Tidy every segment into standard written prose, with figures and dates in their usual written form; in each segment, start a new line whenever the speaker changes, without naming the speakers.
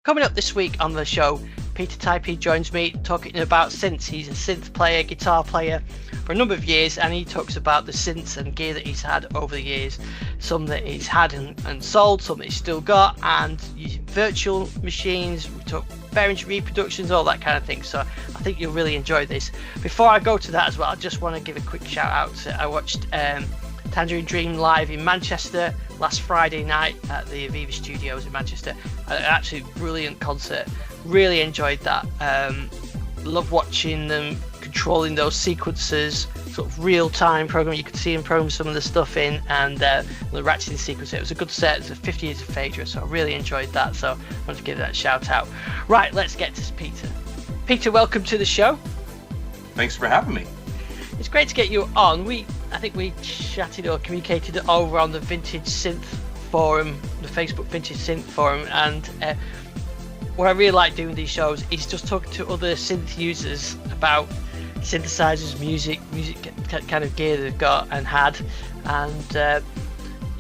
Coming up this week on the show, Peter Teipe joins me talking about synths. He's a synth player, guitar player for a number of years, and he talks about the synths and gear that he's had over the years. Some that he's had and sold, some that he's still got, and using virtual machines. We talk Behringer reproductions, all that kind of thing. So I think you'll really enjoy this. Before I go to that as well, I just want to give a quick shout out. I watched Tangerine Dream live in Manchester last Friday night at the Aviva Studios in Manchester. Actually brilliant concert, really enjoyed that. Love watching them controlling those sequences, sort of real-time program. You could see him program some of the stuff in, and the ratcheting sequence. It was a good set. It's a 50 years of Phaedra, so I really enjoyed that, so I want to give that a shout out. Right, let's get to Peter. Peter, welcome to the show.
Thanks for having me.
It's great to get you on. I think we chatted or communicated over on the Vintage Synth forum, the Facebook Vintage Synth forum, and what I really like doing these shows is just talking to other synth users about synthesizers, music kind of gear they've got and had, and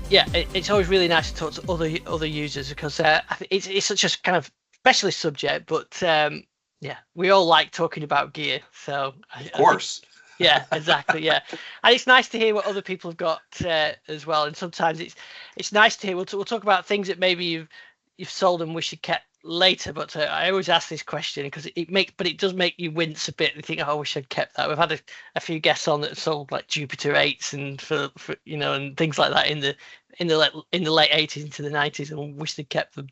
it's always really nice to talk to other users, because I think it's such a kind of specialist subject, but we all like talking about gear, so
of course.
Yeah, exactly. Yeah, and it's nice to hear what other people have got as well. And sometimes it's nice to hear. We'll talk about things that maybe you've sold and wish you kept later. But I always ask this question because it does make you wince a bit. And think, oh, I wish I'd kept that. We've had a few guests on that sold like Jupiter 8s and for and things like that in the late 80s into the 90s, and wish they'd kept them.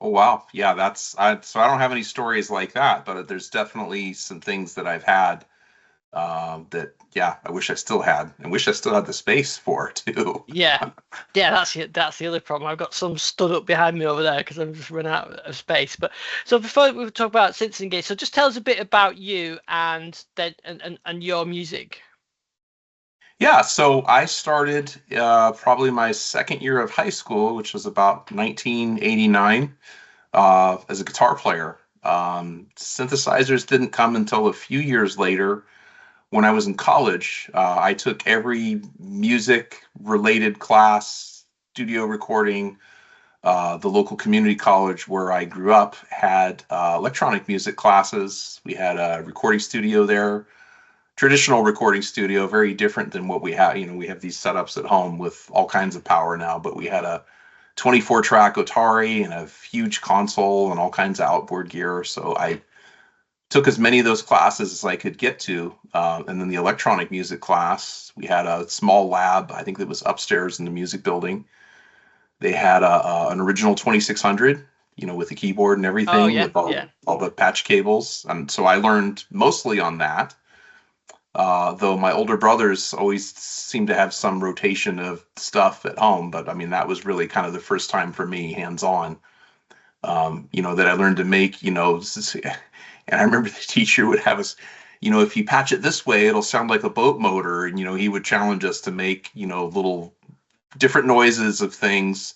Oh wow, yeah, so I don't have any stories like that, but there's definitely some things that I've had that I wish I still had, and wish I still had the space for too.
Yeah, that's the other problem. I've got some stood up behind me over there because I've just run out of space. But so before we talk about synths and gear, so just tell us a bit about you and your music.
Yeah, so I started probably my second year of high school, which was about 1989, as a guitar player. Synthesizers didn't come until a few years later. When I was in college, I took every music-related class, studio recording. The local community college where I grew up had electronic music classes. We had a recording studio there. Traditional recording studio, very different than what we have. We have these setups at home with all kinds of power now, but we had a 24-track Atari and a huge console and all kinds of outboard gear. So I took as many of those classes as I could get to. And then the electronic music class, we had a small lab, I think that was upstairs in the music building. They had an original 2600, with the keyboard and everything, with all the patch cables. And so I learned mostly on that. Though my older brothers always seemed to have some rotation of stuff at home, but I mean, that was really kind of the first time for me, hands-on, that I learned to make, and I remember the teacher would have us, if you patch it this way, it'll sound like a boat motor, and, he would challenge us to make, little different noises of things.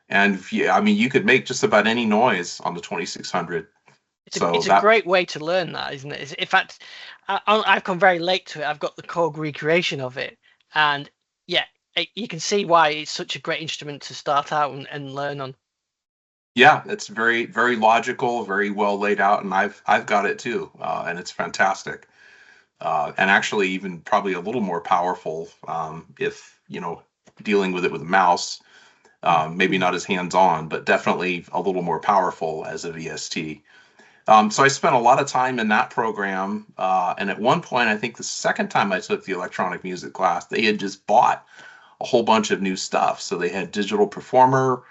And you could make just about any noise on the 2600.
It's a great way to learn that, isn't it? In fact, I've come very late to it. I've got the Korg recreation of it, and you can see why it's such a great instrument to start out and learn on.
Yeah, it's very, very logical, very well laid out, and I've got it too, and it's fantastic. And actually, even probably a little more powerful if dealing with it with a mouse. Maybe not as hands-on, but definitely a little more powerful as a VST. So I spent a lot of time in that program, and at one point, I think the second time I took the electronic music class, they had just bought a whole bunch of new stuff. So they had Digital Performer,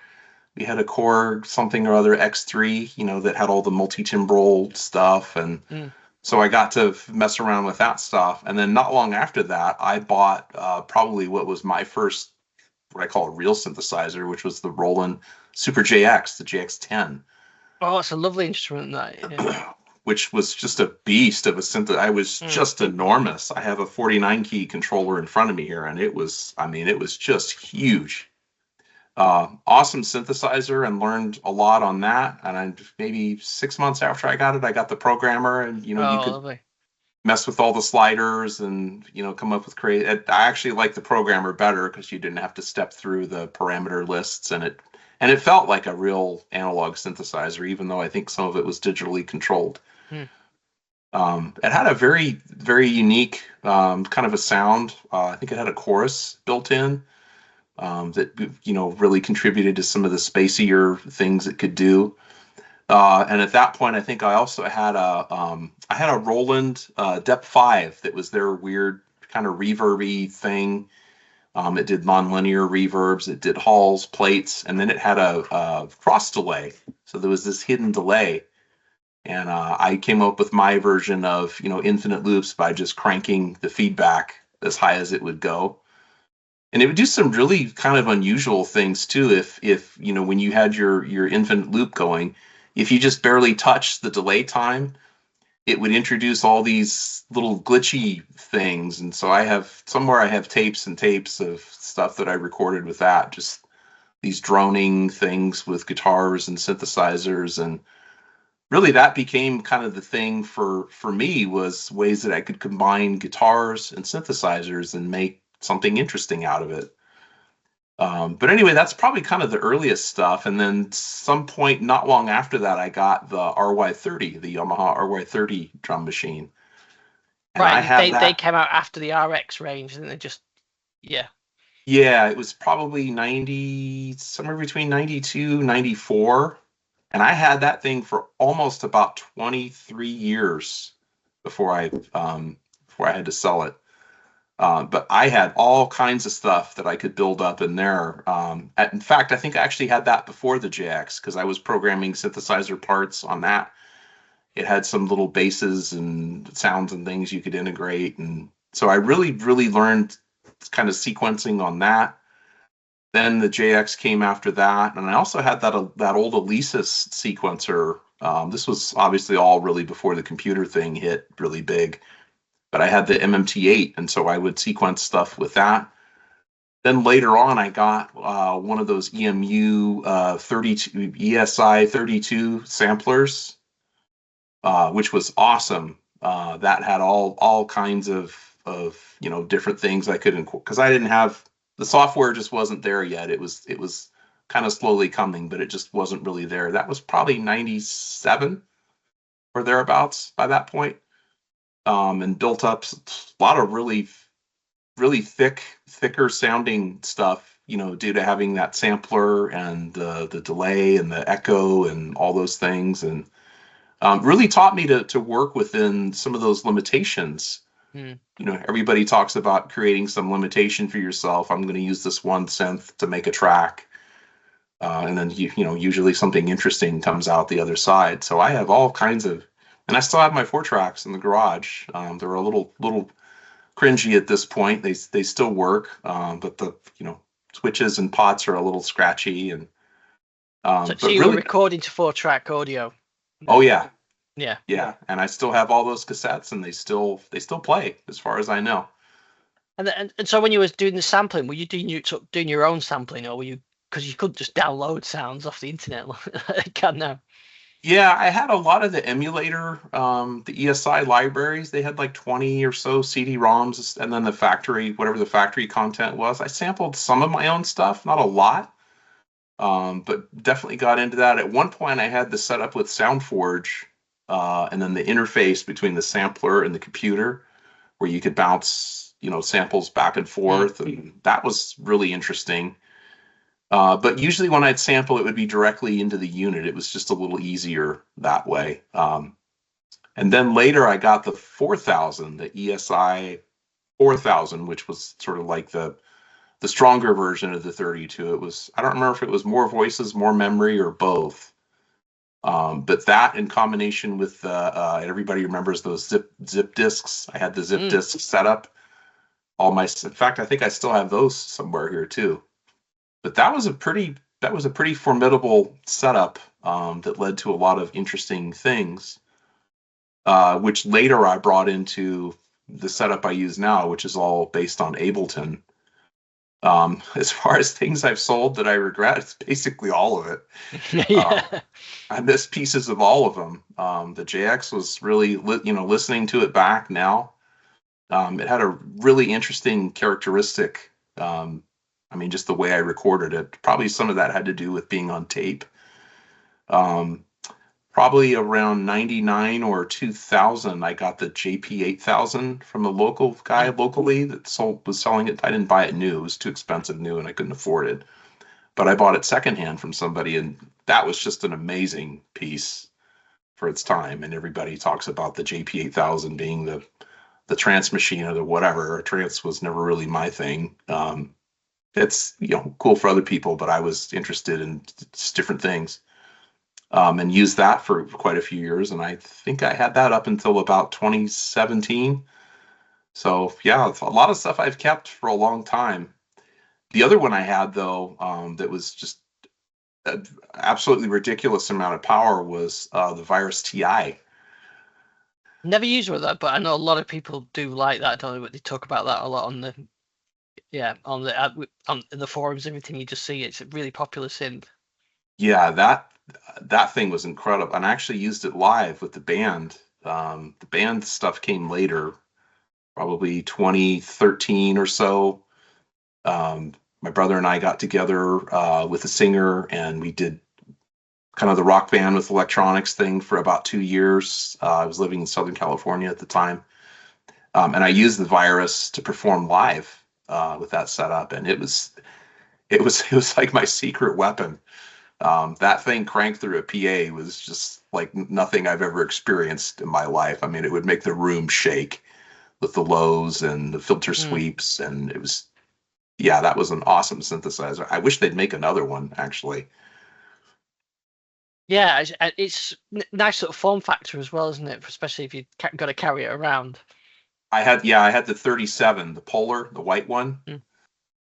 we had a Korg something or other X3, that had all the multi-timbral stuff, and so I got to mess around with that stuff. And then not long after that, I bought probably what was my first, what I call a real synthesizer, which was the Roland Super JX, the JX-10.
Oh, it's a lovely instrument, that. Yeah.
Which was just a beast of a synth. I was just enormous. I have a 49-key controller in front of me here, and it was just huge. Awesome synthesizer, and learned a lot on that. And maybe 6 months after I got it, I got the programmer, and you could
lovely.
Mess with all the sliders and come up with crazy. I actually like the programmer better because you didn't have to step through the parameter lists, and it and it felt like a real analog synthesizer, even though I think some of it was digitally controlled.
Hmm.
It had a very, very unique kind of a sound. I think it had a chorus built in that really contributed to some of the spacier things it could do. And at that point, I think I also had a Roland Depth 5 that was their weird kind of reverby thing. It did nonlinear reverbs, it did halls, plates, and then it had a cross delay. So there was this hidden delay. And I came up with my version of, infinite loops by just cranking the feedback as high as it would go. And it would do some really kind of unusual things too. If when you had your infinite loop going, if you just barely touched the delay time, it would introduce all these little glitchy things. And so I have tapes and tapes of stuff that I recorded with that, just these droning things with guitars and synthesizers. And really that became kind of the thing for me, was ways that I could combine guitars and synthesizers and make something interesting out of it. But anyway, that's probably kind of the earliest stuff. And then some point not long after that, I got the RY30, the Yamaha RY30 drum machine. And
Right,
I had
they came out after the RX range, and they just, yeah.
Yeah, it was probably somewhere between 92, 94. And I had that thing for almost about 23 years before I had to sell it. But I had all kinds of stuff that I could build up in there. In fact, I think I actually had that before the JX, because I was programming synthesizer parts on that. It had some little basses and sounds and things you could integrate. And so I really, really learned kind of sequencing on that. Then the JX came after that. And I also had that old Alesis sequencer. This was obviously all really before the computer thing hit really big. But I had the MMT8, and so I would sequence stuff with that. Then later on, I got one of those EMU 32 ESI 32 samplers, which was awesome. That had all kinds of different things I could, because I didn't have the software, just wasn't there yet. It was kind of slowly coming, but it just wasn't really there. That was probably 97 or thereabouts by that point. And built up a lot of really, really thicker sounding stuff, due to having that sampler and the delay and the echo and all those things. And really taught me to work within some of those limitations. Everybody talks about creating some limitation for yourself. I'm going to use this one synth to make a track. And then, usually something interesting comes out the other side. So I have all kinds of, and I still have my 4-tracks in the garage. They're a little cringy at this point. They still work, but the switches and pots are a little scratchy. And
so you were recording to 4-track audio.
Oh yeah,
yeah.
And I still have all those cassettes, and they still play, as far as I know.
And so when you was doing the sampling, were you doing your own sampling, or were you, because you couldn't just download sounds off the internet like I can now?
Yeah, I had a lot of the emulator, the ESI libraries. They had like 20 or so CD-ROMs, and then the factory, whatever the factory content was. I sampled some of my own stuff, not a lot, but definitely got into that. At one point, I had the setup with SoundForge, and then the interface between the sampler and the computer, where you could bounce, samples back and forth, and that was really interesting. But usually when I'd sample, it would be directly into the unit. It was just a little easier that way. And then later I got the 4000, the ESI 4000, which was sort of like the stronger version of the 32. It was, I don't remember if it was more voices, more memory, or both. But that in combination with everybody remembers those zip disks. I had the zip disks set up. In fact, I think I still have those somewhere here too. But that was a pretty formidable setup that led to a lot of interesting things, which later I brought into the setup I use now, which is all based on Ableton. As far as things I've sold that I regret, it's basically all of it.
Yeah.
I miss pieces of all of them. The JX was really, listening to it back now, it had a really interesting characteristic. I mean, just the way I recorded it. Probably some of that had to do with being on tape. Um, Probably around 99 or 2000, I got the JP 8000 from a local guy locally that was selling it. I didn't buy it new. It was too expensive new and I couldn't afford it. But I bought it secondhand from somebody, and that was just an amazing piece for its time. And everybody talks about the JP 8000 being the trance machine or the whatever. Trance was never really my thing. It's cool for other people, but I was interested in just different things. And used that for quite a few years. And I think I had that up until about 2017. So yeah, a lot of stuff I've kept for a long time. The other one I had though, that was just an absolutely ridiculous amount of power was the Virus TI.
Never used one of that, but I know a lot of people do like that. Don't they? But they talk about that a lot on the on the forums. Everything you just see, it's a really popular synth.
Yeah, that thing was incredible. And I actually used it live with the band. The band stuff came later, probably 2013 or so. My brother and I got together with a singer, and we did kind of the rock band with electronics thing for about 2 years. I was living in Southern California at the time, and I used the Virus to perform live with that setup, and it was like my secret weapon. That thing cranked through a PA was just like nothing I've ever experienced in my life. I mean, it would make the room shake with the lows and the filter sweeps, and it was, yeah, that was an awesome synthesizer. I wish they'd make another one, actually.
Yeah, it's nice sort of form factor as well, isn't it? Especially if you got to carry it around.
I had the 37, the Polar, the white one.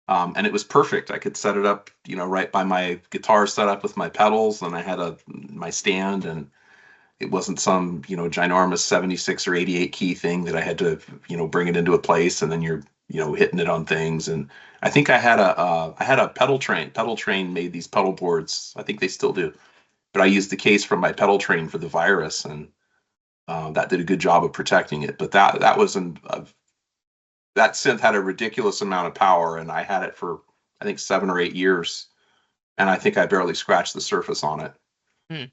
And it was perfect. I could set it up, right by my guitar setup with my pedals, and I had my stand, and it wasn't some, ginormous 76 or 88 key thing that I had to, bring it into a place, and then you're, hitting it on things. And I think I had a pedal train. Pedal Train made these pedal boards. I think they still do. But I used the case from my Pedal Train for the Virus, and that did a good job of protecting it. But that was that synth had a ridiculous amount of power, and I had it for I think 7 or 8 years, and I think I barely scratched the surface on it.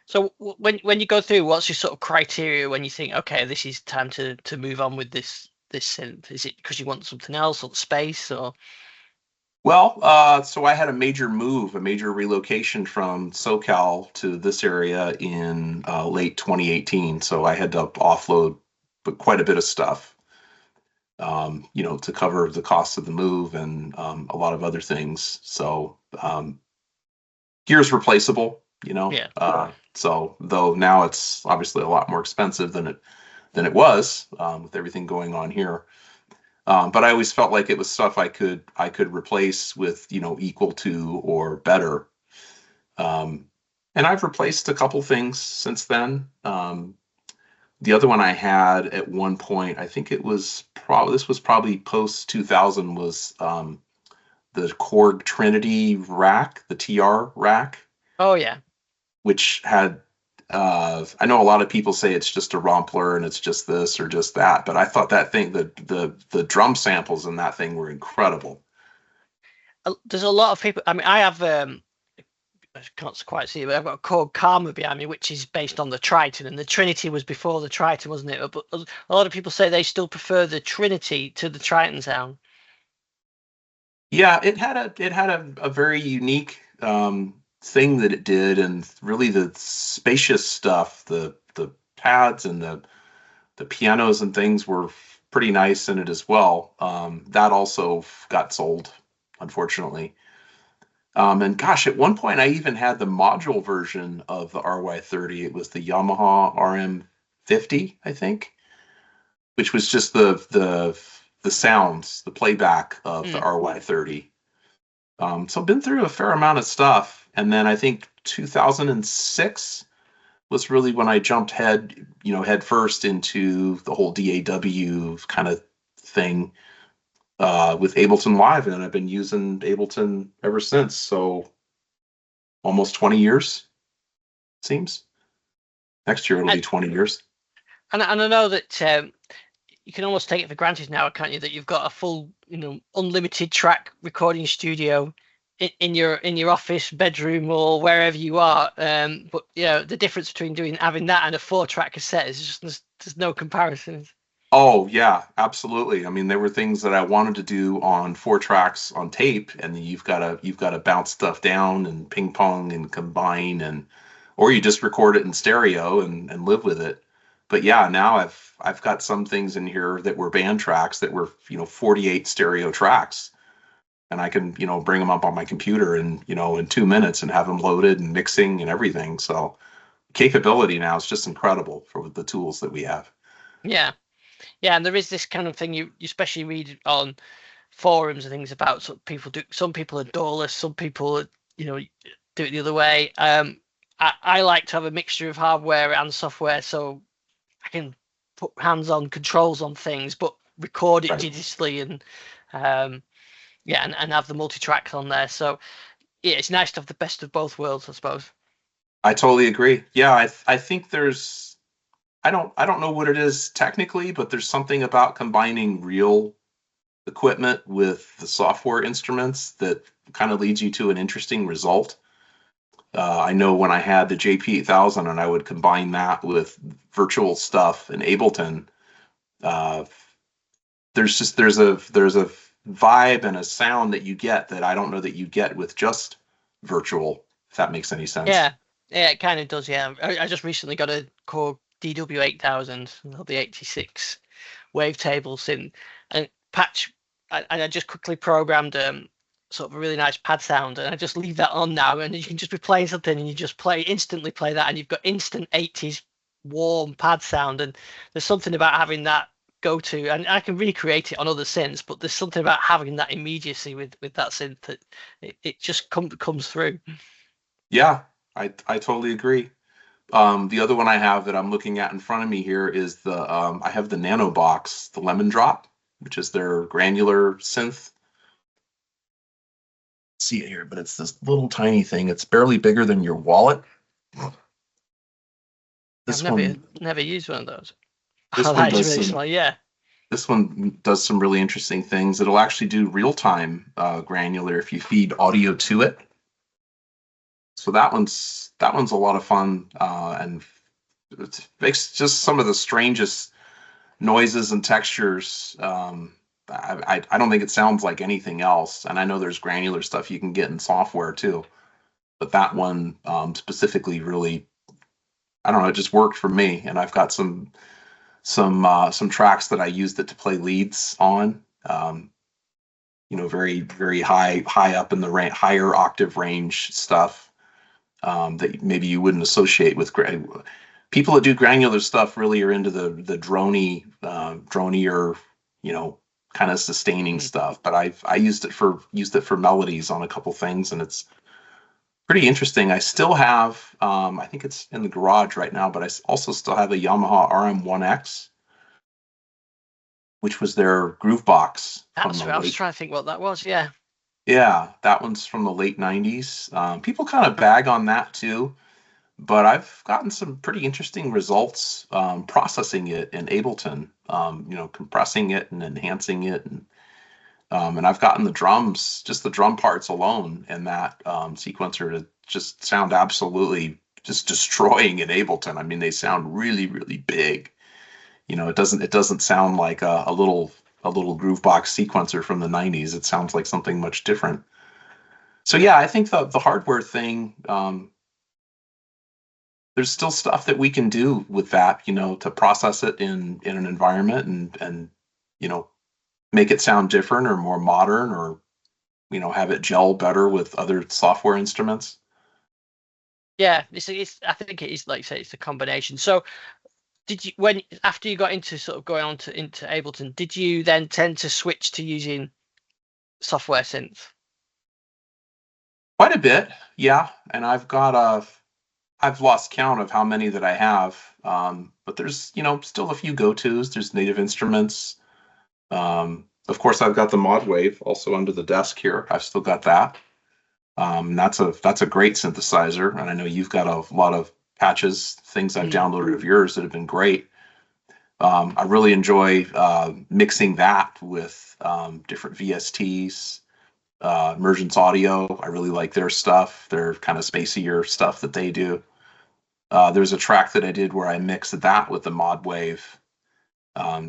So when you go through, what's your sort of criteria when you think, okay, this is time to move on with this synth? Is it because you want something else or space or?
Well, so I had a major relocation from SoCal to this area in late 2018. So I had to offload quite a bit of stuff. To cover the cost of the move and a lot of other things. So gear's replaceable,
Yeah.
So though now it's obviously a lot more expensive than it was with everything going on here. But I always felt like it was stuff I could replace with equal to or better. And I've replaced a couple things since then. The other one I had at one point, I think it was probably post 2000, was the Korg Trinity rack, the TR rack.
Oh yeah.
Which had I know a lot of people say it's just a Rompler and it's just this or just that, but I thought that thing, the drum samples in that thing were incredible.
There's a lot of people. I mean, I have I can't quite see it, but I've got a Korg Karma behind me, which is based on the Triton, and the Trinity was before the Triton, wasn't it? But a lot of people say they still prefer the Trinity to the Triton sound.
Yeah, it had a very unique thing that it did, and really the spacious stuff, the pads and the pianos and things were pretty nice in it as well. That also got sold, unfortunately. And gosh, at one point I even had the module version of the RY30. It was the Yamaha RM50, I think, which was just the sounds, the playback of the RY30. So I've been through a fair amount of stuff. And then I think 2006 was really when I jumped head first into the whole DAW kind of thing with Ableton Live, and I've been using Ableton ever since. So almost 20 years, it seems. Next year it'll be 20 years.
And I know that you can almost take it for granted now, can't you, that you've got a full, unlimited track recording studio in your office, bedroom, or wherever you are. But the difference between having that and a 4-track cassette is just there's no comparison.
Oh yeah, absolutely. I mean, there were things that I wanted to do on 4 tracks on tape, and then you've got to bounce stuff down and ping pong and combine, or you just record it in stereo and live with it. But yeah, now I've got some things in here that were band tracks that were 48 stereo tracks, and I can bring them up on my computer in 2 minutes and have them loaded and mixing and everything. So capability now is just incredible for the tools that we have.
Yeah. Yeah, and there is this kind of thing you especially read on forums and things about some people are DAWless, some people do it the other way. I like to have a mixture of hardware and software, so I can put hands-on controls on things, but record it digitally and and have the multi-tracks on there. So yeah, it's nice to have the best of both worlds, I suppose.
I totally agree. Yeah, I think there's I don't know what it is technically, but there's something about combining real equipment with the software instruments that kind of leads you to an interesting result. I know when I had the JP8000 and I would combine that with virtual stuff in Ableton, there's a vibe and a sound that you get that I don't know that you get with just virtual, if that makes any sense.
Yeah, it kind of does. Yeah, I just recently got a Korg DW8000, the 86 wavetable synth, and I just quickly programmed sort of a really nice pad sound, and I just leave that on now, and you can just be playing something and you just instantly play that, and you've got instant 80s warm pad sound. And there's something about having that go to, and I can recreate it on other synths, but there's something about having that immediacy with that synth that it just comes through.
Yeah, I totally agree. The other one I have that I'm looking at in front of me here is I have the Nanobox, the Lemondrop, which is their granular synth. See it here, but it's this little tiny thing. It's barely bigger than your wallet.
I've never used one of those.
This one does some really interesting things. It'll actually do real-time granular if you feed audio to it. So that one's a lot of fun, and it makes just some of the strangest noises and textures. I don't think it sounds like anything else, and I know there's granular stuff you can get in software too, but that one specifically really, I don't know, it just worked for me. And I've got some tracks that I used it to play leads on. Very very high up in the higher octave range stuff. That maybe you wouldn't associate with people that do granular stuff. Really are into the dronier, kind of sustaining stuff. But I used it for melodies on a couple things, and it's pretty interesting. I still have, I think it's in the garage right now, but I also still have a Yamaha RM1X, which was their groove box.
I was trying to think what that was. Yeah.
Yeah, that one's from the late 90s. People kind of bag on that too, but I've gotten some pretty interesting results processing it in Ableton, compressing it and enhancing it. And I've gotten the drums, just the drum parts alone in that sequencer to just sound absolutely just destroying in Ableton. I mean, they sound really, really big. It doesn't sound like a little Groovebox sequencer from the 90s. It sounds like something much different. So yeah, I think the hardware thing, there's still stuff that we can do with that, to process it in an environment and make it sound different or more modern, or have it gel better with other software instruments.
Yeah, I think it is, like you say, it's a combination. So did you, after you got into sort of going on into Ableton, did you then tend to switch to using software synths?
Quite a bit, yeah. And I've lost count of how many that I have, but there's still a few go-tos. There's Native Instruments. Of course, I've got the Modwave also under the desk here. I've still got that. That's a great synthesizer, and I know you've got a lot of patches, things I've downloaded of yours that have been great. I really enjoy mixing that with different VSTs, Emergence Audio. I really like their stuff. Their kind of spacier stuff that they do. There's a track that I did where I mixed that with the Modwave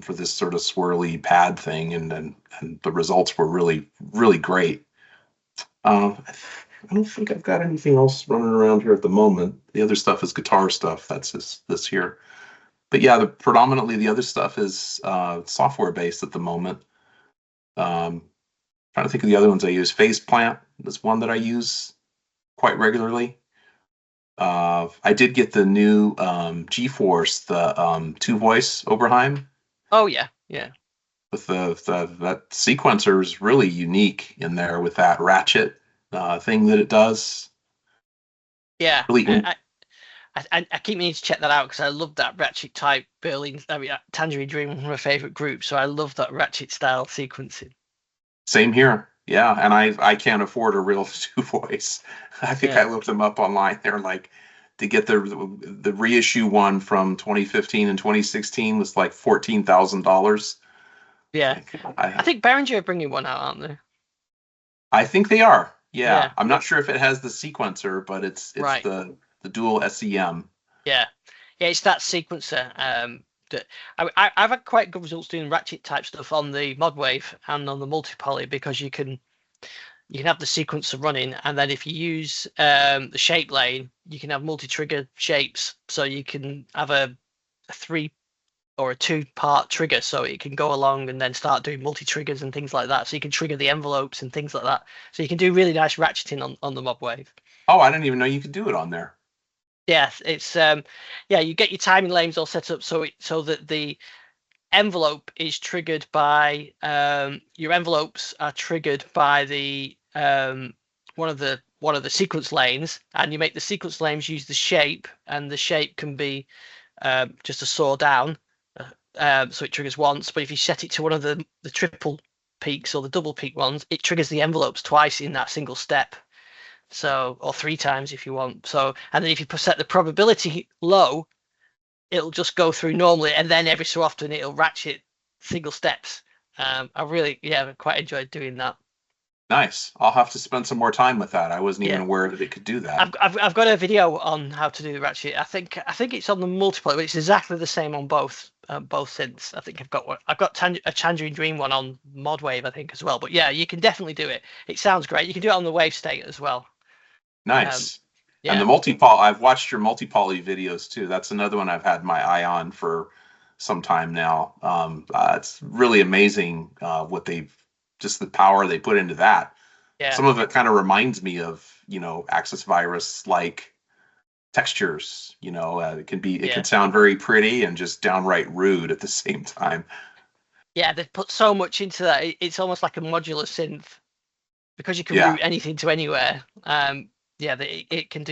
for this sort of swirly pad thing, and the results were really, really great. I don't think I've got anything else running around here at the moment. The other stuff is guitar stuff. That's this here. But yeah, predominantly the other stuff is software based at the moment. Trying to think of the other ones I use. Phase Plant is one that I use quite regularly. I did get the new G-Force, the two-voice Oberheim.
Oh yeah, yeah.
With that sequencer is really unique in there with that ratchet thing that it does.
Yeah,
really.
I keep meaning to check that out because I love that ratchet type Berlin. I mean, Tangerine Dream, one of my favorite groups, so I love that ratchet style sequencing.
Same here, yeah. And I can't afford a real two-voice. I think I looked them up online. They're like, to get the reissue one from 2015 and 2016 was like $14,000.
Yeah, I think Behringer are bringing one out, aren't they?
I think they are. Yeah. I'm not sure if it has the sequencer, but it's
right.
the dual SEM.
Yeah, it's that sequencer. That I've had quite good results doing ratchet type stuff on the Modwave and on the multi-poly because you can have the sequencer running, and then if you use the shape lane, you can have multi-trigger shapes, so you can have a 3 or a 2-part trigger, so it can go along and then start doing multi-triggers and things like that. So you can trigger the envelopes and things like that. So you can do really nice ratcheting on the Modwave.
Oh, I didn't even know you could do it on there.
Yeah, it's you get your timing lanes all set up so that the envelope is triggered by your envelopes are triggered by the one of the sequence lanes, and you make the sequence lanes use the shape, and the shape can be just a saw down, so it triggers once. But if you set it to one of the triple peaks or the double peak ones, it triggers the envelopes twice in that single step. So, or 3 times if you want. So, and then if you set the probability low, it'll just go through normally, and then every so often it'll ratchet single steps. I really, quite enjoyed doing that.
Nice. I'll have to spend some more time with that. I wasn't even aware that it could do that.
I've got a video on how to do the ratchet. I think it's on the multiple, but it's exactly the same on both synths. I think I've got one. I've got a Tangerine Dream one on Modwave, I think, as well. But yeah, you can definitely do it. It sounds great. You can do it on the Wave State as well.
Nice. And the multi-poly, I've watched your multi-poly videos too. That's another one I've had my eye on for some time now. It's really amazing just the power they put into that.
Yeah.
Some of it kind of reminds me of, Axis Virus like textures. It can sound very pretty and just downright rude at the same time. Yeah,
they put so much into that. It's almost like a modular synth because you can route anything to anywhere. It can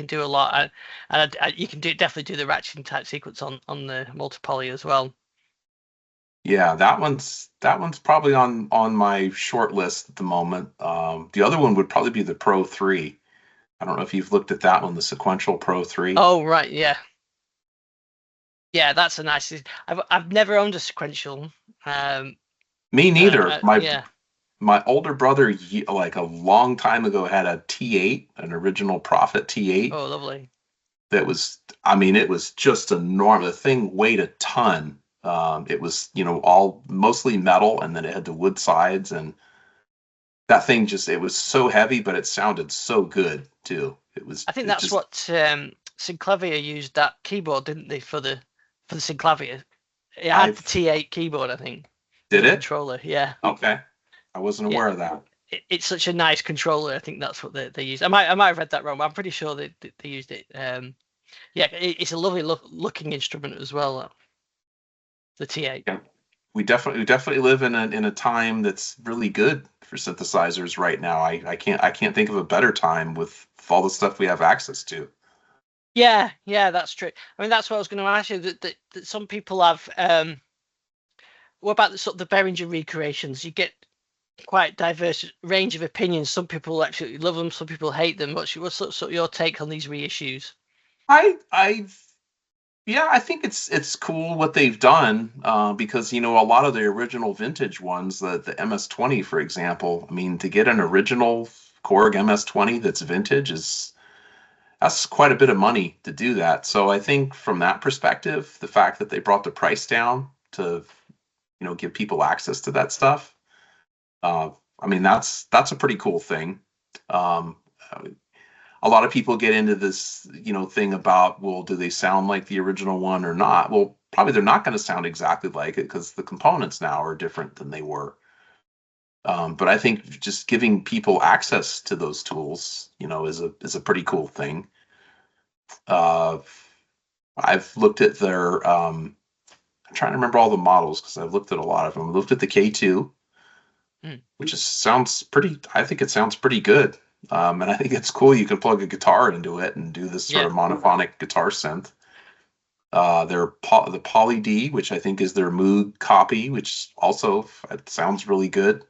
do a lot, and you can definitely do the ratcheting type sequence on the multi-poly as well.
Yeah, that one's probably on my short list at the moment. The other one would probably be the Pro 3. I don't know if you've looked at that one, the Sequential Pro 3.
Oh right, yeah. Yeah, that's a nice. I've never owned a Sequential.
Me neither. My older brother, like a long time ago, had a T8, an original Prophet T8.
Oh, lovely.
That was, it was just enormous. The thing weighed a ton. It was, all mostly metal, and then it had the wood sides, and that thing it was so heavy, but it sounded so good too.
I think that's what Synclavier used that keyboard, didn't they, for the Synclavier? It had the T8 keyboard, I think.
Did it?
Controller, yeah.
Okay. I wasn't aware of that.
It's such a nice controller. I think that's what they used. I might have read that wrong, but I'm pretty sure they used it. It's a lovely looking instrument as well. The T8.
Yeah. We definitely live in a time that's really good for synthesizers right now. I can't think of a better time with all the stuff we have access to.
Yeah, that's true. That's what I was going to ask you. That some people have. What about the sort of the Behringer recreations? You get quite diverse range of opinions. Some people absolutely love them, some people hate them. What's sort of your take on these reissues?
I've Yeah, I think it's cool what they've done, because a lot of the original vintage ones, the MS-20, for example. I mean, to get an original Korg MS-20 that's vintage that's quite a bit of money to do that. So I think from that perspective, the fact that they brought the price down to give people access to that stuff, uh, I mean that's a pretty cool thing. Um, a lot of people get into this, thing about, well, do they sound like the original one or not? Well, probably they're not going to sound exactly like it because the components now are different than they were. But I think just giving people access to those tools, is a pretty cool thing. Uh, I've looked at their, I'm trying to remember all the models because I've looked at a lot of them. I looked at the K2, which sounds pretty. I think it sounds pretty good. And I think it's cool. You can plug a guitar into it and do this sort of monophonic guitar synth. The Poly D, which I think is their Moog copy, which also it sounds really good.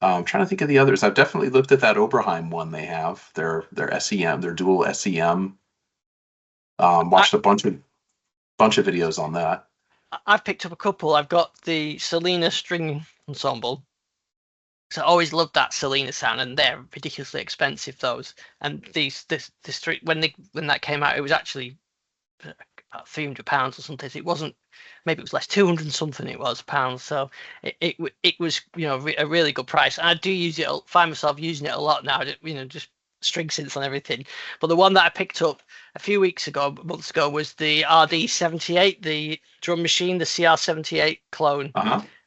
I'm trying to think of the others. I've definitely looked at that Oberheim one they have. Their SEM, their dual SEM. Watched a bunch of videos on that.
I've picked up a couple. I've got the Selena string ensemble. So I always loved that Selena sound, and they're ridiculously expensive, those. And this when that came out, it was actually about £300 or something. It wasn't, maybe it was less, 200 something it was pounds. So it was a really good price. And I do find myself using it a lot now. Just string synths on everything. But the one that I picked up a months ago, was the RD78, the drum machine, the CR78 clone.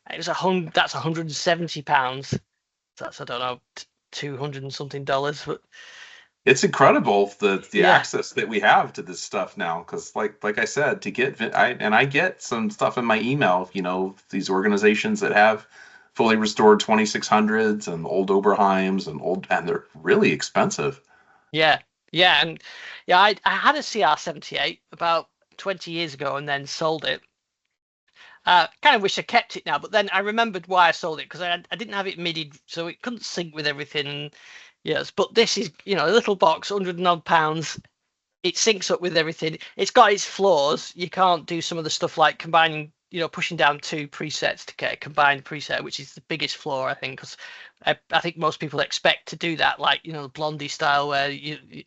It was that's £170. That's, I don't know, 200 and something dollars. But
it's incredible the access that we have to this stuff now, because like I said, I get some stuff in my email, these organizations that have fully restored 2600s and old Oberheims and they're really expensive.
I had a CR78 about 20 years ago and then sold it. Kind of wish I kept it now, but then I remembered why I sold it, because I didn't have it MIDI, so it couldn't sync with everything. Yes, but this is, a little box, £100 and odd. It syncs up with everything. It's got its flaws. You can't do some of the stuff like combining, pushing down two presets to get a combined preset, which is the biggest flaw, I think, because I think most people expect to do that, like, the Blondie style, where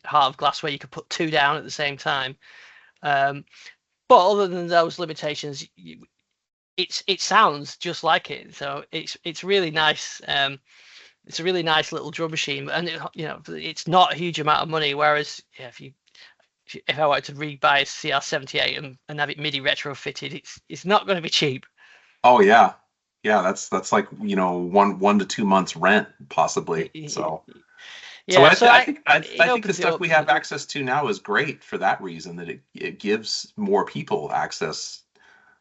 Heart of Glass, where you could put two down at the same time. But other than those limitations, it sounds just like it. So it's really nice. It's a really nice little drum machine, and it's not a huge amount of money. Whereas if I wanted to rebuy a CR78 and have it MIDI retrofitted, it's not going to be cheap.
Oh yeah, that's like 1 to 2 months rent possibly. So
yeah,
I think the stuff we have access to now is great for that reason, that it gives more people access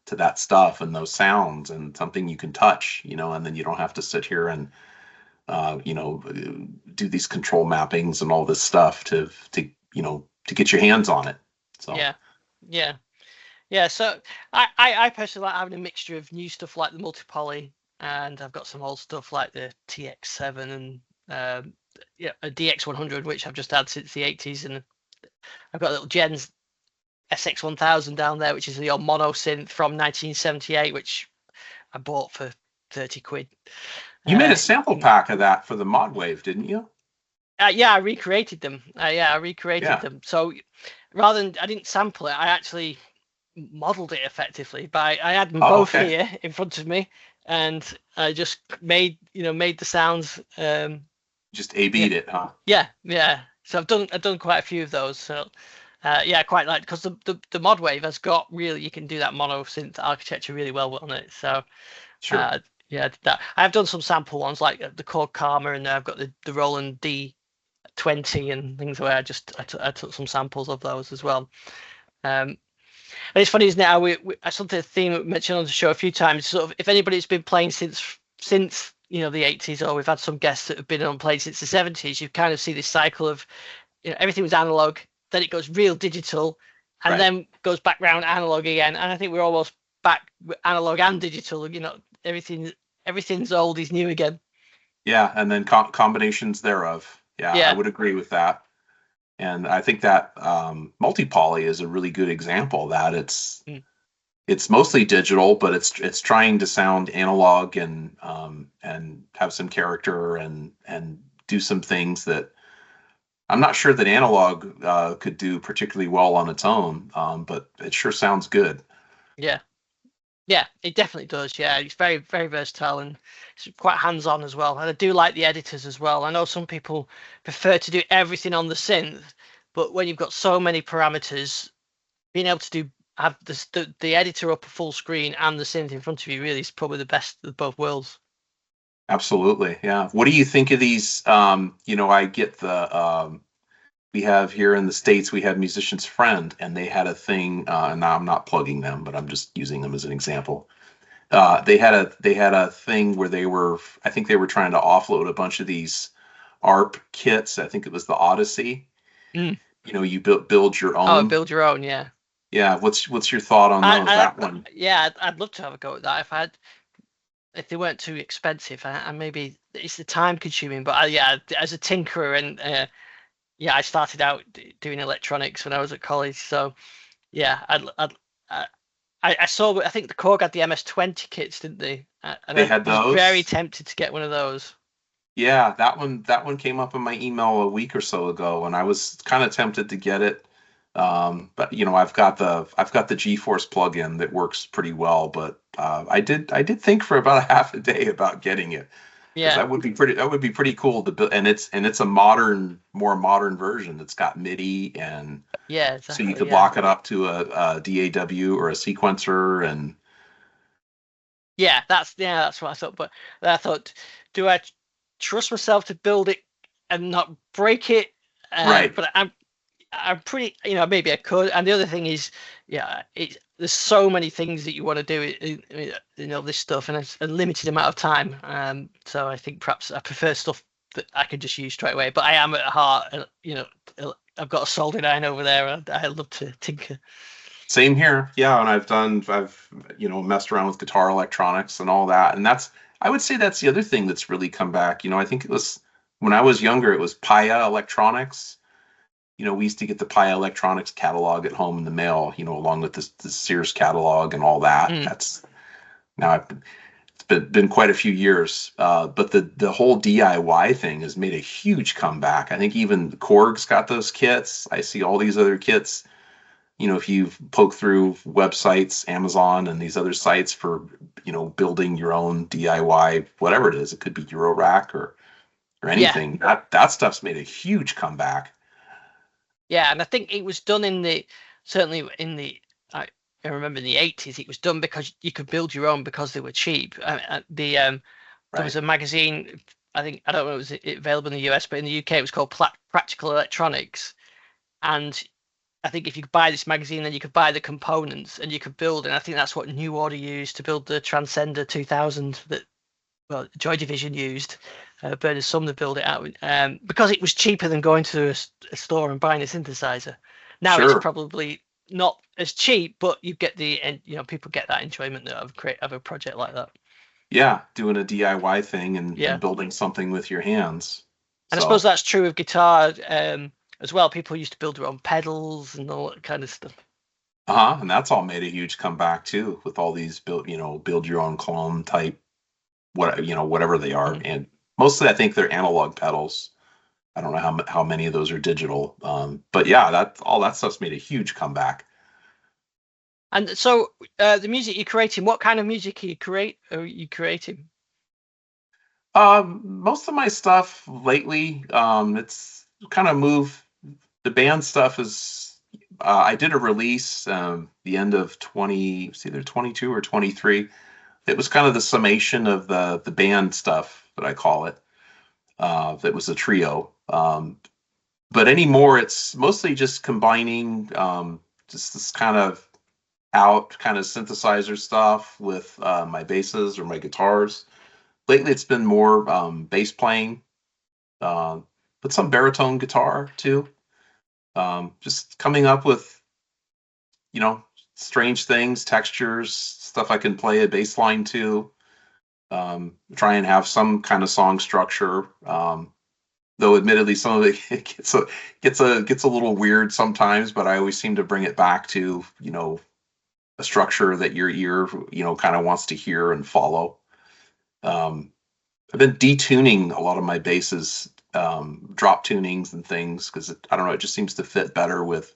to that stuff and those sounds and something you can touch, and then you don't have to sit here and do these control mappings and all this stuff to get your hands on it. So yeah. So I personally like having a mixture of new stuff like the multi-poly, and I've got some old stuff like the TX7 and a DX100, which I've just had since the 80s, and I've got a little Jen's SX1000 down there, which is the old mono synth from 1978, which I bought for 30 quid. You made a sample pack of that for the Modwave, didn't you?
Yeah, I recreated them. I recreated them. So rather than, I didn't sample it, I actually modeled it effectively. I had them both here in front of me, and I just made the sounds.
Just A/B'd it, huh?
Yeah. So I've done quite a few of those. So I quite like, because the Modwave has got really, you can do that mono synth architecture really well on it. So
sure.
I did that. I've done some sample ones like the Korg Karma, and I've got the Roland D20 and things where I took some samples of those as well. And it's funny, isn't it? How something, a theme we mentioned on the show a few times. Sort of, if anybody's been playing since the 80s, or we've had some guests that have been on playing since the 70s, you kind of see this cycle of everything was analog, then it goes real digital, and then goes back round analog again. And I think we're almost back analog and digital. Everything's old is new again.
Yeah, and then combinations thereof. Yeah, I would agree with that. And I think that multi-poly is a really good example of that. It's mostly digital, but it's trying to sound analog and have some character and do some things that I'm not sure that analog could do particularly well on its own, but it sure sounds good.
Yeah. Yeah, it definitely does. Yeah, it's very, very versatile and it's quite hands-on as well. And I do like the editors as well. I know some people prefer to do everything on the synth, but when you've got so many parameters, being able to have the editor up a full screen and the synth in front of you really is probably the best of both worlds.
Absolutely, yeah. What do you think of these? I get we have here in the States, we have Musician's Friend, and they had a thing, and now I'm not plugging them, but I'm just using them as an example. They had a thing where I think they were trying to offload a bunch of these ARP kits. I think it was the Odyssey.
Mm.
You build your own.
Oh, build your own, yeah.
Yeah, what's your thought on those? That one.
Yeah, I'd love to have a go at that if they weren't too expensive. And maybe it's the time consuming, but yeah, as a tinkerer and yeah, I started out doing electronics when I was at college, so yeah, I saw. I think the Korg had the MS-20 kits, didn't they? And
They had
I was
those.
very tempted to get one of those.
Yeah, that one came up in my email a week or so ago, and I was kind of tempted to get it. But I've got the GeForce plugin that works pretty well, but I did think for about a half a day about getting it. Because
Yeah,
that would be pretty cool to build, and it's a more modern version. It's got MIDI, and
yeah,
so
exactly.
you could
Yeah.
lock it up to a DAW or a sequencer, and
Yeah, that's what I thought. But I thought, do I trust myself to build it and not break it?
right.
But I'm pretty, maybe I could. And the other thing is, yeah, there's so many things that you want to do, this stuff, and it's a limited amount of time. So I think perhaps I prefer stuff that I can just use straight away. But I am at heart, I've got a soldering iron over there, and I love to tinker.
Same here. Yeah, and I've messed around with guitar electronics and all that. And I would say that's the other thing that's really come back. I think it was when I was younger, it was Paya Electronics. We used to get the Paya Electronics catalog at home in the mail, along with the Sears catalog and all that.
Mm.
That's now it's been quite a few years. But the whole DIY thing has made a huge comeback. I think even Korg's got those kits. I see all these other kits. If you poke through websites, Amazon and these other sites for, building your own DIY, whatever it is, it could be Eurorack or anything. Yeah. That stuff's made a huge comeback.
Yeah, and I think it was done certainly in I remember in the 80s, it was done because you could build your own because they were cheap. There was a magazine, I don't know, was it available in the US, but in the UK it was called Practical Electronics. And I think if you could buy this magazine, then you could buy the components and you could build. And I think that's what New Order used to build the Transcender 2000 that, Joy Division used. Bernard Sumner built it out because it was cheaper than going to a store and buying a synthesizer. Now
Sure.
It's probably not as cheap, but you get people get that enjoyment of a project like that.
Yeah, doing a DIY thing and building something with your hands.
And I suppose that's true of guitar as well. People used to build their own pedals and all that kind of stuff.
And that's all made a huge comeback too, with all these build your own clone type, whatever they are. Mm-hmm. And mostly I think they're analog pedals. I don't know how many of those are digital. But yeah, all that stuff's made a huge comeback.
And so the music you're creating, what kind of music are you creating?
Most of my stuff lately, it's kind of moved. The band stuff is, I did a release the end of it's either 22 or 23. It was kind of the summation of the band stuff that I call it. That was a trio. But anymore, it's mostly just combining just this kind of synthesizer stuff with my basses or my guitars. Lately, it's been more bass playing, but some baritone guitar too. Just coming up with, strange things, textures, stuff I can play a bass line to. Try and have some kind of song structure. Though admittedly, some of it gets a little weird sometimes, but I always seem to bring it back to, a structure that your ear, kind of wants to hear and follow. I've been detuning a lot of my basses, drop tunings and things, because I don't know, it just seems to fit better with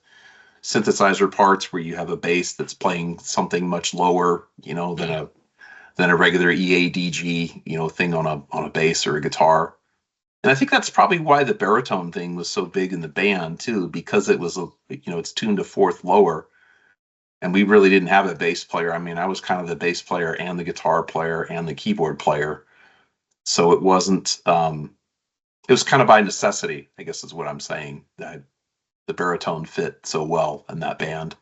synthesizer parts where you have a bass that's playing something much lower, than a regular EADG, thing on a bass or a guitar. And I think that's probably why the baritone thing was so big in the band too, because it was it's tuned a fourth lower, and we really didn't have a bass player. I mean, I was kind of the bass player and the guitar player and the keyboard player, so it wasn't. It was kind of by necessity, I guess is what I'm saying, that the baritone fit so well in that band.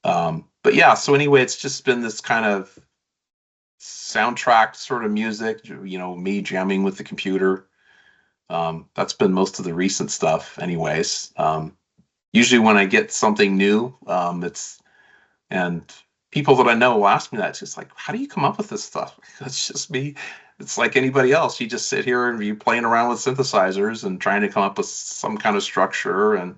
But yeah, so anyway, it's just been this kind of soundtrack sort of music, me jamming with the computer. That's been most of the recent stuff anyways. Usually when I get something new, and people that I know will ask me that. It's just like, how do you come up with this stuff? It's just me. It's like anybody else. You just sit here and you're playing around with synthesizers and trying to come up with some kind of structure. And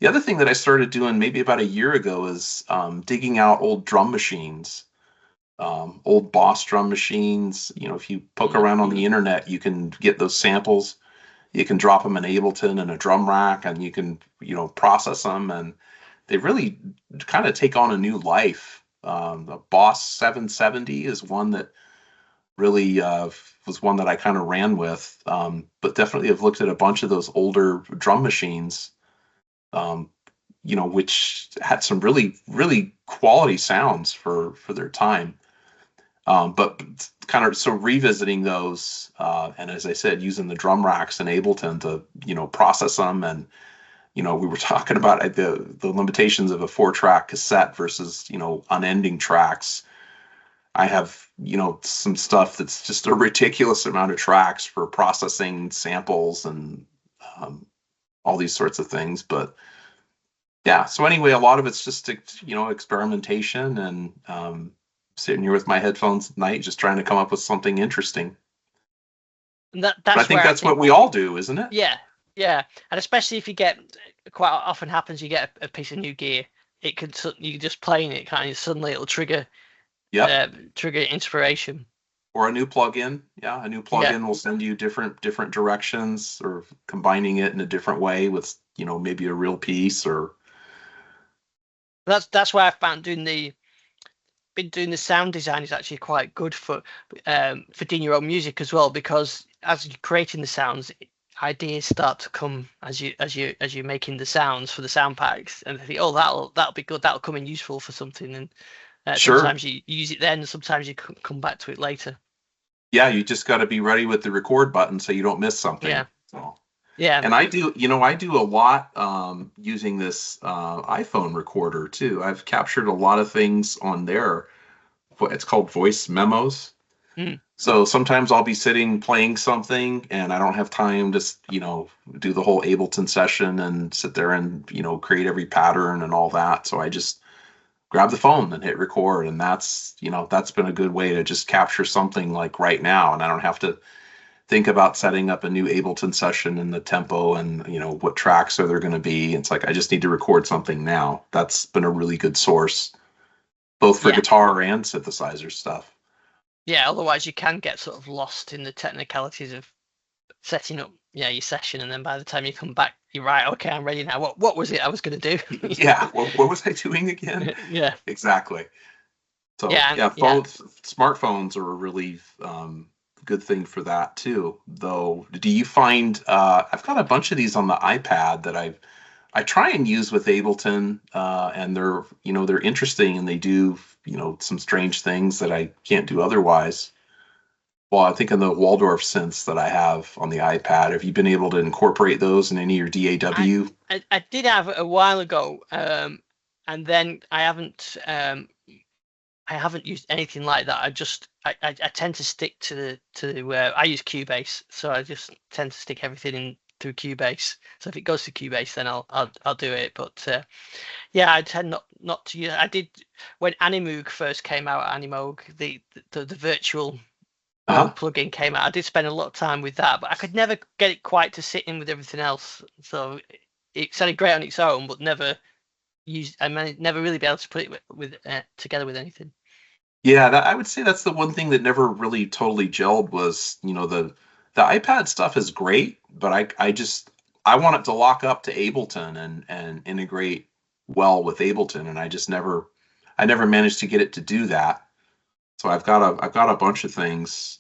the other thing that I started doing maybe about a year ago is digging out old drum machines, old Boss drum machines. If you poke around on the internet, you can get those samples. You can drop them in Ableton and a drum rack, and you can, process them, and they really kind of take on a new life. The Boss 770 is one that really was one that I kind of ran with, but definitely have looked at a bunch of those older drum machines, which had some really, really quality sounds for their time. But kind of so revisiting those, and as I said, using the drum racks in Ableton to process them, and we were talking about the limitations of a 4-track cassette versus unending tracks. I have some stuff that's just a ridiculous amount of tracks for processing samples and all these sorts of things. But yeah, so anyway, a lot of it's just experimentation and sitting here with my headphones at night, just trying to come up with something interesting.
And
but I think that's what we all do, isn't it?
Yeah, and especially if you get, quite often happens, you get a piece of new gear. It could, you just playing it kind of suddenly it'll trigger inspiration.
Or a new plugin. Yeah, a new plugin will send you different directions, or combining it in a different way with maybe a real piece. Or
that's why I found doing the sound design is actually quite good for doing your own music as well, because as you're creating the sounds, ideas start to come as you're making the sounds for the sound packs, and I think, oh, that'll be good, that'll come in useful for something, and
sure.
Sometimes you use it then, sometimes you come back to it later.
Yeah, you just got to be ready with the record button so you don't miss something.
Yeah.
So.
Yeah.
And I do a lot using this iPhone recorder too. I've captured a lot of things on there. It's called voice memos. So sometimes I'll be sitting playing something and I don't have time to, do the whole Ableton session and sit there and, create every pattern and all that. So I just grab the phone and hit record. And that's been a good way to just capture something like right now. And I don't have to think about setting up a new Ableton session and the tempo and, what tracks are there going to be. It's like, I just need to record something now. That's been a really good source, both for guitar and synthesizer stuff. Yeah,
otherwise you can get sort of lost in the technicalities of setting up your session, and then by the time you come back, you're right, okay, I'm ready now. What was it I was going to do?
Yeah, what was I doing again?
Yeah,
exactly. So smartphones are a really good thing for that too. Though, do you find I've got a bunch of these on the iPad that I try and use with Ableton, and they're interesting, and they do some strange things that I can't do otherwise. Well, I think in the Waldorf synths that I have on the iPad, have you been able to incorporate those in any of your DAW?
I did have it a while ago, and then I haven't used anything like that. I tend to stick to I use Cubase, so I just tend to stick everything in through Cubase. So if it goes to Cubase, then I'll do it. But I tend not to use. I did when Animoog first came out. Animoog, the virtual when
Uh-huh.
the plugin came out. I did spend a lot of time with that, but I could never get it quite to sit in with everything else. So it sounded great on its own, but never never really be able to put it with together with anything.
Yeah, I would say that's the one thing that never really totally gelled was, the iPad stuff is great, but I want it to lock up to Ableton and integrate well with Ableton, and I never managed to get it to do that. So I've got a bunch of things.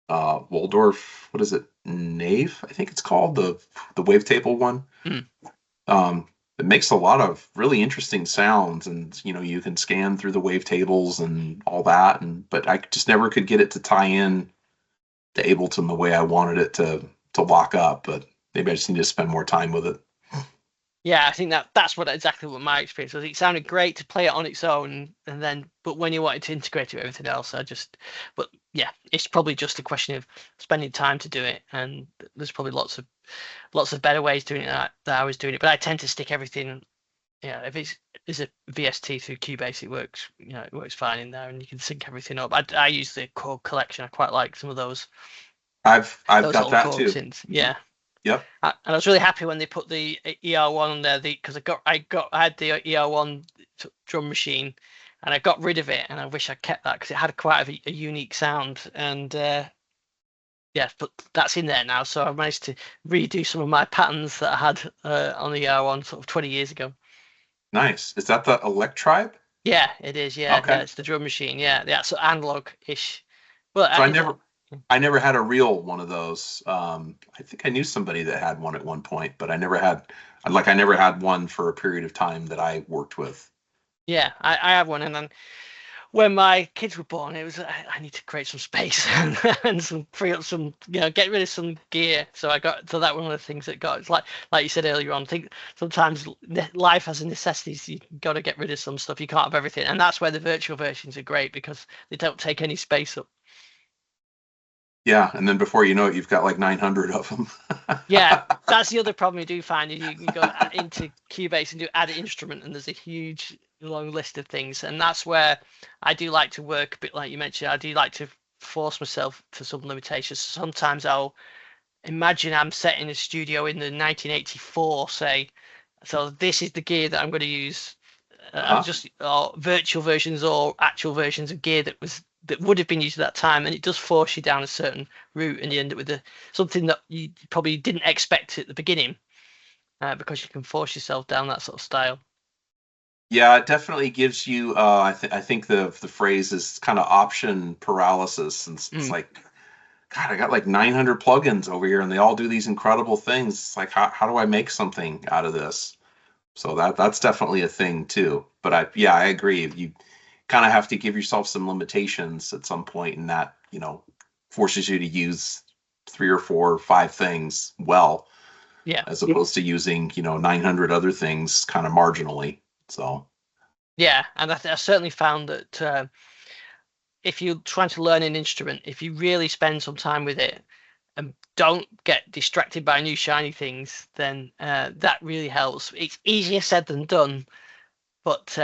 Waldorf, what is it? Nave, I think it's called, the wavetable one.
Mm.
It makes a lot of really interesting sounds, and you can scan through the wavetables and all that, but I just never could get it to tie in to Ableton the way I wanted it to lock up. But maybe I just need to spend more time with it.
Yeah, I think that's exactly what my experience was. It sounded great to play it on its own, but when you wanted to integrate it with everything else, but yeah, it's probably just a question of spending time to do it, and there's probably lots of better ways doing it that I was doing it. But I tend to stick everything. Yeah, if it's a VST through Cubase, it works. It works fine in there, and you can sync everything up. I use the Korg collection. I quite like some of those.
I've
those
got
old
that
Korg
too.
synths. Yeah.
Yep.
And I was really happy when they put the ER1 on there, because I had the ER1 drum machine, and I got rid of it, and I wish I kept that because it had quite a unique sound. And yeah, but that's in there now, so I managed to redo some of my patterns that I had on the ER1 sort of 20 years ago.
Nice. Is that the Electribe?
Yeah, it is. Yeah,
Okay.
yeah, it's the drum machine. Yeah, so analog-ish. Well,
So I never had a real one of those. I think I knew somebody that had one at one point, but I never had one for a period of time that I worked with.
Yeah, I have one, and then when my kids were born, it was I need to create some space and free up some, get rid of some gear. So that one of the things that got, it's like you said earlier on. I think sometimes life has a necessities. You got to get rid of some stuff. You can't have everything, and that's where the virtual versions are great because they don't take any space up.
Yeah, and then before you know it, you've got like 900 of them.
Yeah, that's the other problem you do find is you go into Cubase and add an instrument, and there's a huge long list of things, and that's where I do like to work a bit like you mentioned. I do like to force myself to some limitations. Sometimes I'll imagine I'm set in a studio in the 1984, say, so this is the gear that I'm going to use. Just virtual versions or actual versions of gear that would have been used at that time, and it does force you down a certain route, and you end up with something that you probably didn't expect at the beginning, because you can force yourself down that sort of style.
Yeah, it definitely gives you. I think the phrase is kind of option paralysis, and it's like, God, I got like 900 plugins over here, and they all do these incredible things. It's like, how do I make something out of this? So that's definitely a thing too. But I agree. You kind of have to give yourself some limitations at some point, and that forces you to use 3 or 4 or 5 things well, as opposed to using 900 other things kind of marginally. So
yeah, and I certainly found that if you're trying to learn an instrument, if you really spend some time with it and don't get distracted by new shiny things, then that really helps. It's easier said than done, but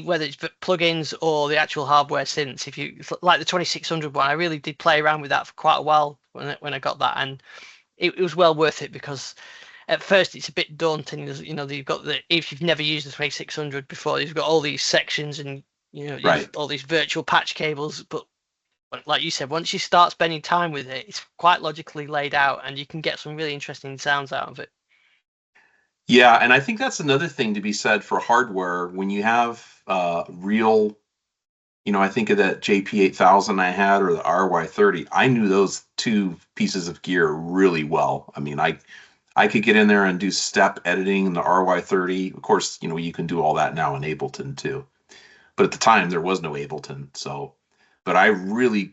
whether it's plugins or the actual hardware synths, if you like the 2600 one, I really did play around with that for quite a while when I got that, and it was well worth it, because at first it's a bit daunting. You've got if you've never used the 2600 before, you've got all these sections and all these virtual patch cables, but like you said, once you start spending time with it, it's quite logically laid out, and you can get some really interesting sounds out of it.
Yeah, and I think that's another thing to be said for hardware. When you have real, I think of that JP8000 I had, or the RY30. I knew those 2 pieces of gear really well. I mean, I could get in there and do step editing in the RY30. Of course, you can do all that now in Ableton too. But at the time, there was no Ableton, so. But I really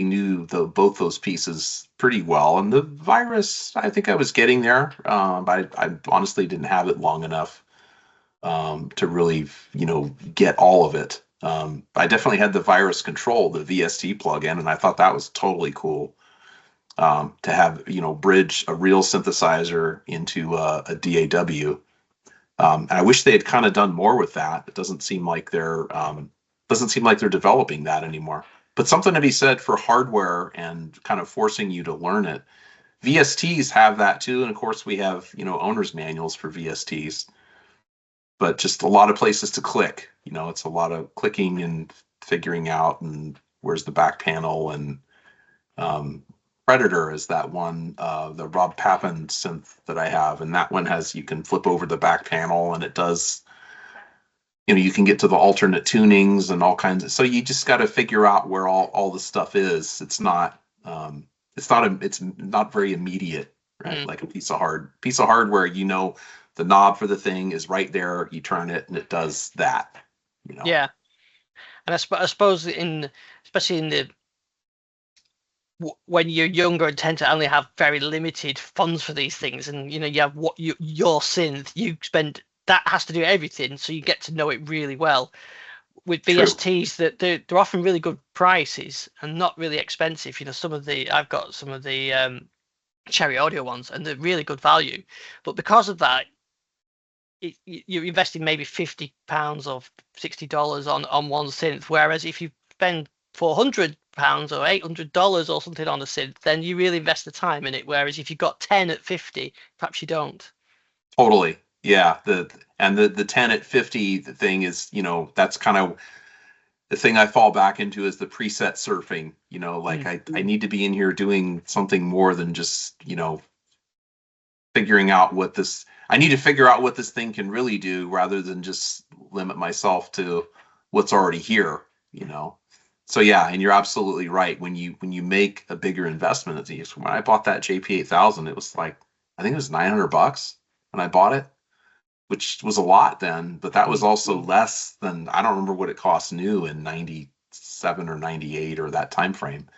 knew both those pieces pretty well. And the virus, I think I was getting there, but I honestly didn't have it long enough to really, get all of it. I definitely had the virus control, the VST plugin, and I thought that was totally cool, to have, bridge a real synthesizer into a DAW. And I wish they had kind of done more with that. It doesn't seem like they're developing that anymore. But something to be said for hardware and kind of forcing you to learn it. VSTs have that too, and of course we have, owner's manuals for VSTs. But just a lot of places to click. It's a lot of clicking and figuring out, and where's the back panel, and Predator is that one, the Rob Papin synth that I have, and that one you can flip over the back panel, and it does, you can get to the alternate tunings and all kinds of. So you just got to figure out where all the stuff is. It's not very immediate, right? Like a piece of hardware. The knob for the thing is right there. You turn it, and it does that.
Yeah, and I suppose especially in the when you're younger and tend to only have very limited funds for these things, and you have your synth, you spend that has to do everything, so you get to know it really well. With VSTs, that they're often really good prices and not really expensive. I've got some of the Cherry Audio ones, and they're really good value, but because of that, you're investing maybe £50 or $60 on one synth, whereas if you spend £400 or $800 or something on a synth, then you really invest the time in it. Whereas if you've got 10 at 50, perhaps you don't.
Totally, yeah. The 10 at 50 thing is, that's kind of the thing I fall back into is the preset surfing. I need to be in here doing something more than just figuring out what this. I need to figure out what this thing can really do, rather than just limit myself to what's already here. So yeah, and you're absolutely right. When you make a bigger investment, when I bought that JP8000, it was like, I think it was $900 when I bought it, which was a lot then, but that was also less than, I don't remember what it cost new in 97 or 98 or that time frame.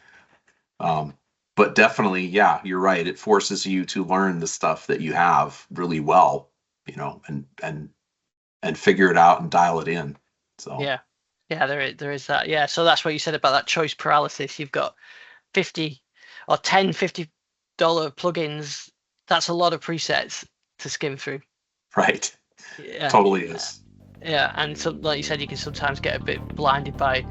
But definitely, yeah, you're right. It forces you to learn the stuff that you have really well, and figure it out and dial it in. So
yeah, there is that. Yeah, so that's what you said about that choice paralysis. You've got 50 or 10 $50 plugins. That's a lot of presets to skim through.
Right. Yeah, totally is.
Yeah, and like you said, you can sometimes get a bit blinded by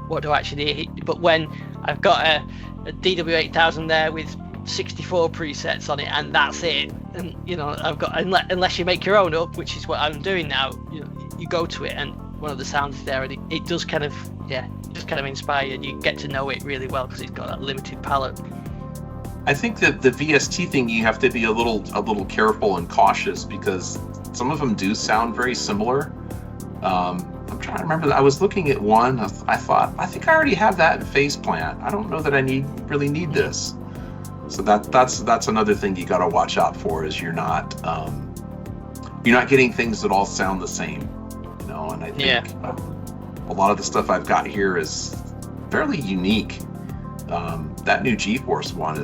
what do I actually need. But when I've got a DW8000 there with 64 presets on it, and that's it, and I've got, unless you make your own up, which is what I'm doing now, you go to it and one of the sounds is there, and it does kind of inspire you, and you get to know it really well because it's got that limited palette.
I think that the VST thing, you have to be a little careful and cautious, because some of them do sound very similar. I'm trying to remember that I was looking at one. I thought, I think I already have that in Phase Plant. I don't know that I really need this. So that's another thing you got to watch out for, is you're not getting things that all sound the same. And I think a lot of the stuff I've got here is fairly unique. That new GeForce one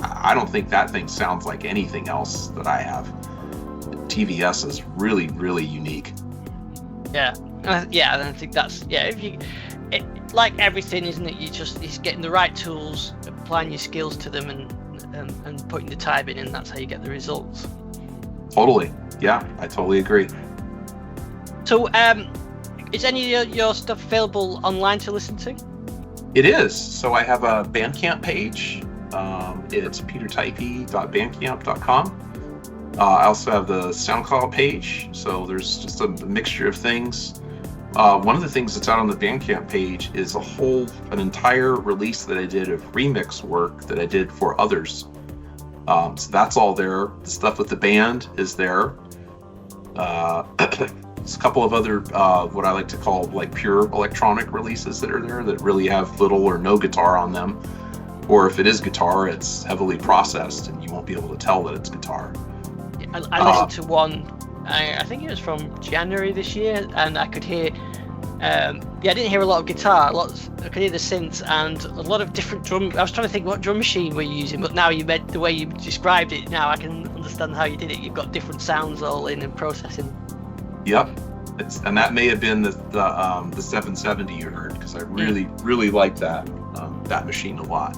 I don't think that thing sounds like anything else that I have. TVS is really, really unique. Yeah,
and I think that's like everything, isn't it? It's getting the right tools, applying your skills to them, and putting the time in, and that's how you get the results.
Totally, yeah, I totally agree.
So, is any of your stuff available online to listen to?
It is. So I have a Bandcamp page. It's peterteipe.bandcamp.com. I also have the SoundCloud page, so there's just a mixture of things. One of the things that's out on the Bandcamp page is an entire release that I did of remix work that I did for others. So that's all there. The stuff with the band is there. There's a couple of other, what I like to call like pure electronic releases that are there that really have little or no guitar on them. Or if it is guitar, it's heavily processed and you won't be able to tell that it's guitar.
I listened to one, I think it was from January this year, and I could hear, I didn't hear a lot of guitar, I could hear the synths and a lot of different drum. I was trying to think what drum machine were you using, but now you meant the way you described it, now I can understand how you did it. You've got different sounds all in and processing.
Yep, and that may have been the 770 you heard, because I really like that machine a lot.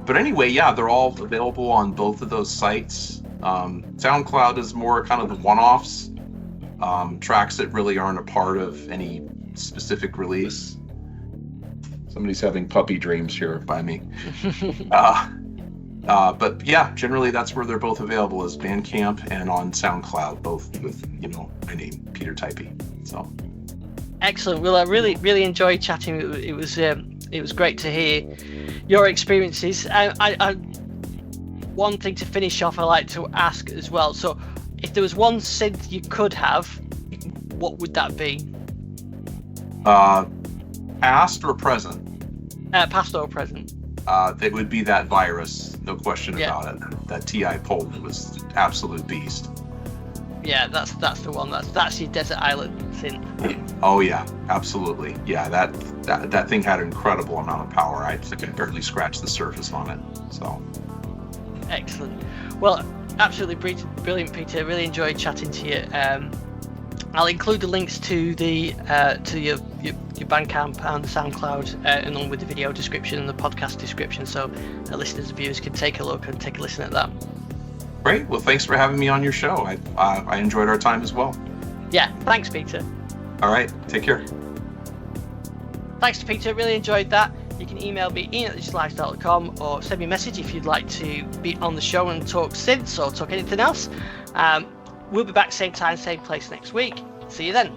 But anyway, yeah, they're all available on both of those sites. SoundCloud is more kind of the one-offs, tracks that really aren't a part of any specific release. Somebody's having puppy dreams here by me. But yeah, generally that's where they're both available, is Bandcamp and on SoundCloud, both with, my name, Peter Teipe. So
excellent. Well, I really enjoyed chatting. It was great to hear your experiences. I one thing to finish off, I like to ask as well. So, if there was one synth you could have, what would that be?
Past or present?
Past or present?
It would be that Virus, no question about it. That TI Pole was absolute beast.
Yeah, that's the one. That's your desert island synth.
Oh yeah, absolutely. Yeah, that thing had an incredible amount of power. I think I barely scratched the surface on it. So
excellent. Well, absolutely brilliant, Peter. Really enjoyed chatting to you. I'll include the links to your Bandcamp and the SoundCloud along with the video description and the podcast description, so the listeners and viewers can take a look and take a listen at that.
Great. Well, thanks for having me on your show. I enjoyed our time as well.
Yeah, thanks, Peter.
All right, take care.
Thanks to Peter, really enjoyed that. You can email me ian@digitalifestyle.com or send me a message if you'd like to be on the show and talk synths or talk anything else. We'll be back same time, same place next week. See you then.